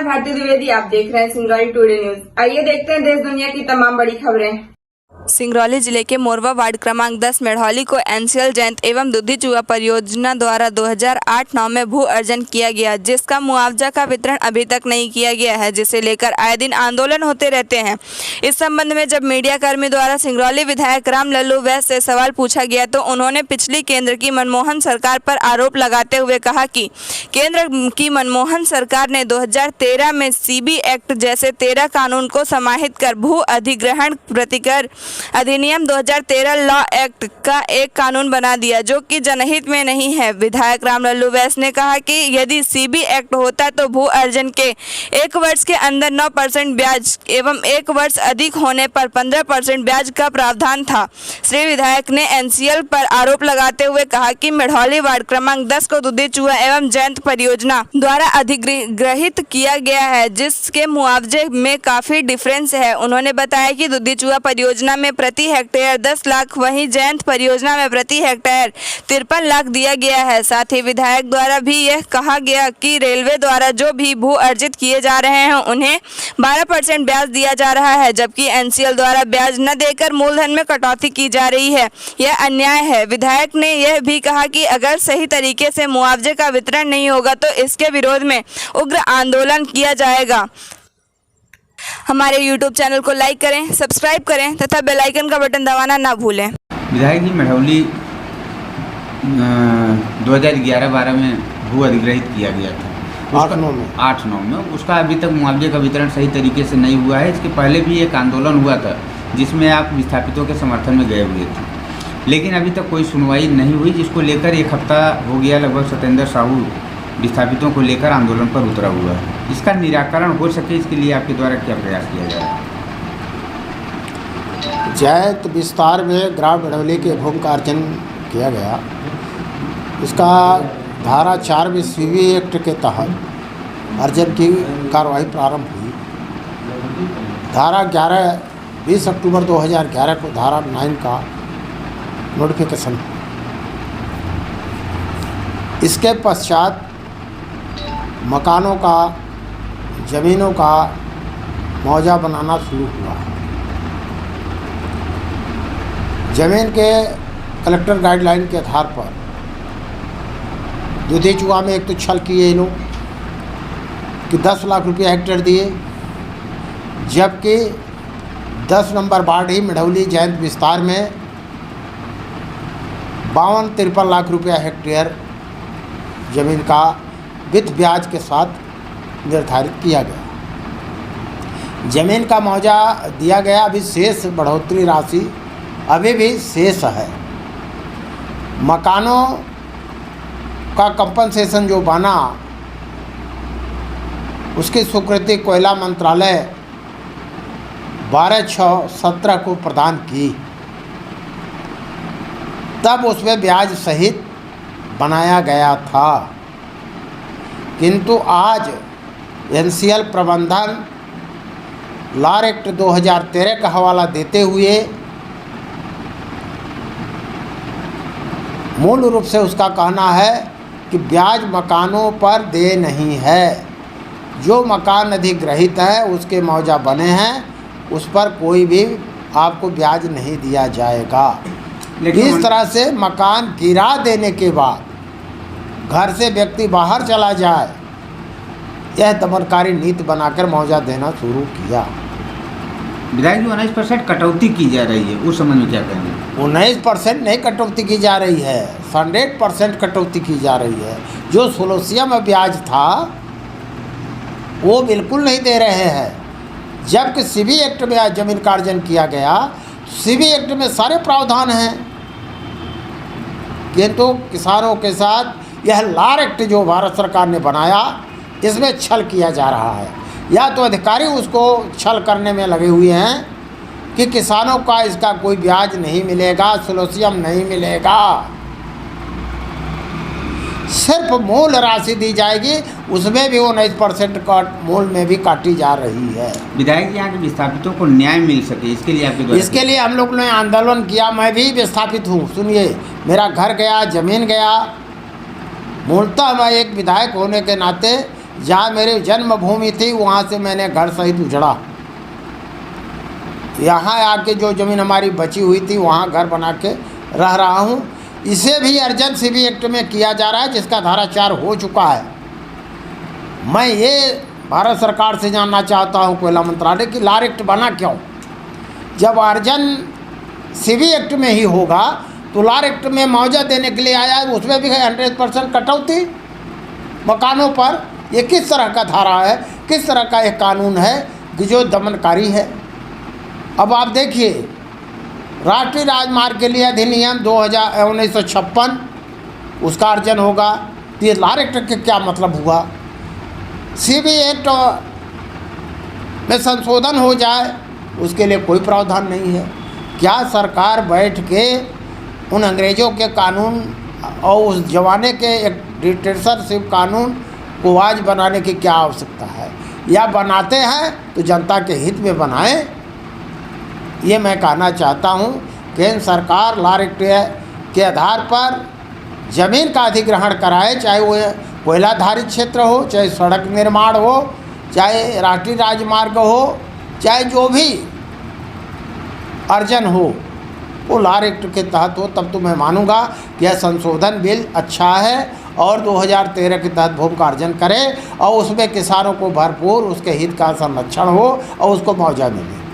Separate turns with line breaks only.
भारती द्विवेदी, आप देख रहे हैं सिंगरौली टुडे न्यूज। आइए देखते हैं देश दुनिया की तमाम बड़ी खबरें।
सिंगरौली जिले के मोरवा वार्ड क्रमांक 10 मेढ़ौली को एनसीएल जयंत एवं दुधी चूहा परियोजना द्वारा 2008-9 में भू अर्जन किया गया, जिसका मुआवजा का वितरण अभी तक नहीं किया गया है, जिसे लेकर आए दिन आंदोलन होते रहते हैं। इस संबंध में जब मीडिया कर्मी द्वारा सिंगरौली विधायक राम लल्लू वैश्य से सवाल पूछा गया तो उन्होंने पिछली केंद्र की मनमोहन सरकार पर आरोप लगाते हुए कहा कि केंद्र की मनमोहन सरकार ने 2013 में सीबी एक्ट जैसे 13 कानून को समाहित कर भू अधिग्रहण प्रतिकर अधिनियम 2013 लॉ एक्ट का एक कानून बना दिया, जो कि जनहित में नहीं है। विधायक राम लल्लू वैश्य ने कहा कि यदि सीबी एक्ट होता तो भू अर्जन के 1 वर्ष के अंदर 9% ब्याज एवं 1 वर्ष अधिक होने पर 15% ब्याज का प्रावधान था। श्री विधायक ने एनसीएल पर आरोप लगाते हुए कहा कि मेढ़ौली वार्ड क्रमांक 10 को दुधी चूहा एवं जयंत परियोजना द्वारा अधिग्रहित किया गया है, जिसके मुआवजे में काफी डिफरेंस है। उन्होंने बताया कि दुधी चूहा परियोजना में प्रति हेक्टेयर 10 लाख, वहीं जयंत परियोजना में प्रति हेक्टेयर 53 लाख दिया गया है। साथ ही विधायक द्वारा भी यह कहा गया कि रेलवे द्वारा जो भी भू अर्जित किए जा रहे हैं उन्हें 12% ब्याज दिया जा रहा है, जबकि एनसीएल द्वारा ब्याज न देकर मूलधन में कटौती की जा रही है। यह अन्याय है। विधायक ने यह भी कहा कि अगर सही तरीके से मुआवजे का वितरण नहीं होगा तो इसके विरोध में उग्र आंदोलन किया जाएगा। हमारे YouTube चैनल को लाइक करें, सब्सक्राइब करें तथा बेल आइकन का बटन दबाना ना भूलें।
विधायक जी, मेढ़ौली 2011-12 में भू अधिग्रहित किया गया था, 8-9 में उसका अभी तक मुआवजे का वितरण सही तरीके से नहीं हुआ है। इसके पहले भी एक आंदोलन हुआ था जिसमें आप विस्थापितों के समर्थन में गए हुए थे, लेकिन अभी तक कोई सुनवाई नहीं हुई, जिसको लेकर 1 हफ्ता हो गया लगभग सत्येंद्र साहू विस्थापितों को लेकर आंदोलन पर उतरा हुआ है। इसका निराकरण हो सके, इसके लिए आपके द्वारा क्या प्रयास किया जाए?
जयंत विस्तार में ग्राम मेढ़ौली के भूमि का अर्जन किया गया। इसका धारा 4 में सीबी एक्ट के तहत अर्जन की कार्रवाई प्रारंभ हुई। धारा 20 अक्टूबर 2011 को धारा 9 का नोटिफिकेशन। इसके पश्चात मकानों का, ज़मीनों का मुआवजा बनाना शुरू हुआ। ज़मीन के कलेक्टर गाइडलाइन के आधार पर दुधी चूहा में एक तो छल किए इन लोग कि 10 लाख रुपये हेक्टेयर दिए, जबकि 10 नंबर वार्ड ही मेढ़ौली जयंत विस्तार में 52-53 लाख रुपया हेक्टेयर ज़मीन का विथ ब्याज के साथ निर्धारित किया गया। ज़मीन का मुआवजा दिया गया। अभी शेष बढ़ोतरी राशि अभी भी शेष है। मकानों का कंपनसेशन जो बना उसकी स्वीकृति कोयला मंत्रालय 12/6/17 को प्रदान की, तब उसमें ब्याज सहित बनाया गया था। किंतु आज एनसीएल प्रबंधन लॉ एक्ट 2013 का हवाला देते हुए मूल रूप से उसका कहना है कि ब्याज मकानों पर दे नहीं है। जो मकान अधिग्रहित है उसके मुआवजा बने हैं, उस पर कोई भी आपको ब्याज नहीं दिया जाएगा। लेकिन इस तरह से मकान गिरा देने के बाद घर से व्यक्ति बाहर चला जाए, यह दमनकारी नीति बनाकर मुआवजा देना शुरू किया।
विधायक जी, 19% कटौती की जा रही है, उस संबंध में क्या कहेंगे?
19% नहीं कटौती की जा रही है, 100% कटौती की जा रही है। जो सोलोसिया में ब्याज था वो बिल्कुल नहीं दे रहे हैं, जबकि सीबी एक्ट में आज जमीन का अर्जन किया गया। सीबी एक्ट में सारे प्रावधान हैं, किंतु किसानों के साथ यह लॉ एक्ट जो भारत सरकार ने बनाया, इसमें छल किया जा रहा है। या तो अधिकारी उसको छल करने में लगे हुए हैं कि किसानों का इसका कोई ब्याज नहीं मिलेगा, सोलोसियम नहीं मिलेगा, सिर्फ मूल राशि दी जाएगी, उसमें भी 19% कट मूल में भी काटी जा रही है।
विधायक जी, यहाँ के विस्थापितों को न्याय मिल सके, इसके लिए आपके द्वारा?
इसके लिए हम लोग ने आंदोलन किया। मैं भी विस्थापित हूँ। सुनिए, मेरा घर गया, ज़मीन गया। मूलतः मैं एक विधायक होने के नाते जहाँ मेरी जन्मभूमि थी वहाँ से मैंने घर सहित उजड़ा। यहाँ आके जो ज़मीन हमारी बची हुई थी वहाँ घर बना के रह रहा हूँ। इसे भी अर्जेंट सीबी एक्ट में किया जा रहा है, जिसका धारा 4 हो चुका है। मैं ये भारत सरकार से जानना चाहता हूँ, कोयला मंत्रालय, कि लार एक्ट बना क्यों? जब अर्जेंट सीबी एक्ट में ही होगा तो लार एक्ट में मुआवजा देने के लिए आया, उसमें भी 100% कटौती मकानों पर। ये किस तरह का धारा है, किस तरह का एक कानून है कि जो दमनकारी है? अब आप देखिए, राष्ट्रीय राजमार्ग के लिए अधिनियम 1956 उसका अर्जन होगा, तो ये लार एक्ट के क्या मतलब हुआ? सीबी एक्ट में संशोधन हो जाए उसके लिए कोई प्रावधान नहीं है। क्या सरकार बैठ के उन अंग्रेज़ों के कानून और उस जमाने के एक डिक्टेटरशिप कानून को आज बनाने की क्या आवश्यकता है? या बनाते हैं तो जनता के हित में बनाएं। ये मैं कहना चाहता हूँ। केंद्र सरकार लार एक्ट के आधार पर ज़मीन का अधिग्रहण कराए, चाहे वो कोयलाधारित क्षेत्र हो, चाहे सड़क निर्माण हो, चाहे राष्ट्रीय राजमार्ग हो, चाहे जो भी अर्जन हो, वो लार एक्ट के तहत हो। तब तो मैं मानूंगा कि यह संशोधन बिल अच्छा है और 2013 के तहत भूमि का अर्जन करे और उसमें किसानों को भरपूर उसके हित का संरक्षण हो और उसको मुआवजा मिले।